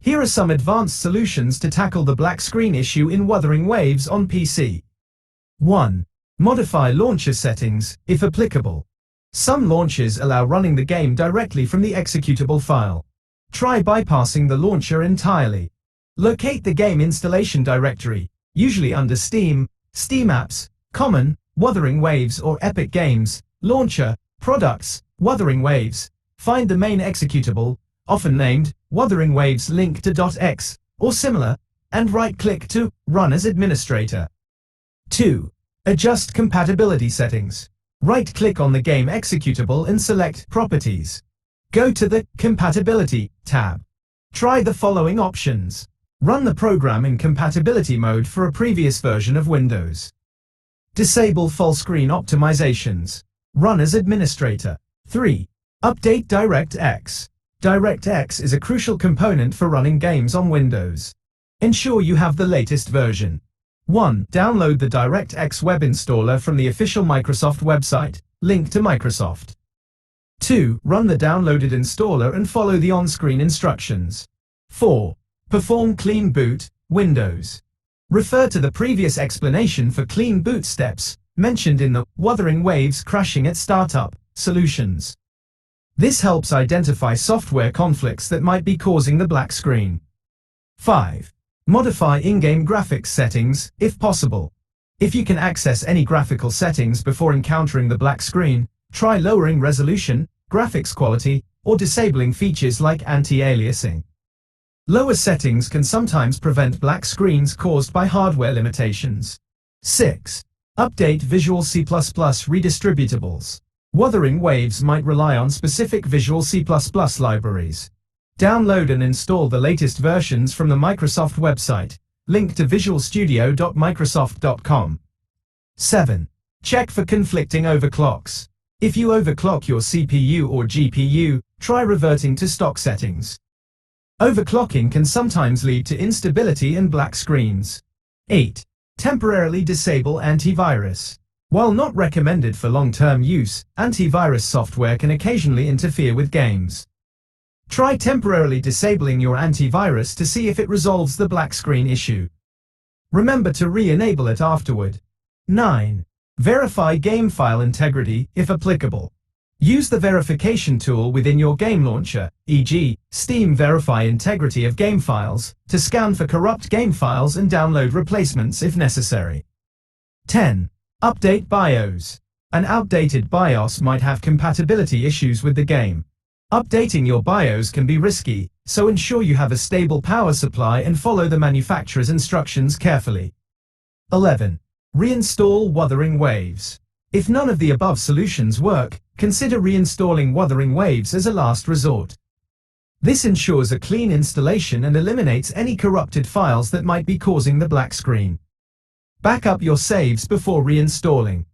Here are some advanced solutions to tackle the black screen issue in Wuthering Waves on PC. 1. Modify launcher settings, if applicable. Some launchers allow running the game directly from the executable file. Try bypassing the launcher entirely. Locate the game installation directory, usually under Steam, Steam Apps, Common, Wuthering Waves or Epic Games, Launcher, Products, Wuthering Waves. Find the main executable, often named Wuthering Waves link to .x, or similar, and right-click to Run as Administrator. 2. Adjust compatibility settings. Right-click on the game executable and select Properties. Go to the Compatibility tab. Try the following options. Run the program in compatibility mode for a previous version of Windows. Disable full screen optimizations. Run as administrator. 3. Update DirectX. DirectX is a crucial component for running games on Windows. Ensure you have the latest version. 1. Download the DirectX web installer from the official Microsoft website, link to Microsoft. 2. Run the downloaded installer and follow the on-screen instructions. 4. Perform clean boot, Windows. Refer to the previous explanation for clean boot steps, mentioned in the Wuthering Waves crashing at startup solutions. This helps identify software conflicts that might be causing the black screen. 5. Modify in-game graphics settings, if possible. If you can access any graphical settings before encountering the black screen, try lowering resolution, graphics quality, or disabling features like anti-aliasing. Lower settings can sometimes prevent black screens caused by hardware limitations. 6. Update Visual C++ redistributables. Wuthering Waves might rely on specific Visual C++ libraries. Download and install the latest versions from the Microsoft website, link to visualstudio.microsoft.com. 7. Check for conflicting overclocks. If you overclock your CPU or GPU, try reverting to stock settings. Overclocking can sometimes lead to instability and black screens. 8. Temporarily disable antivirus. While not recommended for long-term use, antivirus software can occasionally interfere with games. Try temporarily disabling your antivirus to see if it resolves the black screen issue. Remember to re-enable it afterward. 9. Verify game file integrity, if applicable. Use the verification tool within your game launcher, e.g., Steam Verify Integrity of Game Files, to scan for corrupt game files and download replacements if necessary. 10. Update BIOS. An outdated BIOS might have compatibility issues with the game. Updating your BIOS can be risky, so ensure you have a stable power supply and follow the manufacturer's instructions carefully. 11. Reinstall Wuthering Waves. If none of the above solutions work, consider reinstalling Wuthering Waves as a last resort. This ensures a clean installation and eliminates any corrupted files that might be causing the black screen. Back up your saves before reinstalling.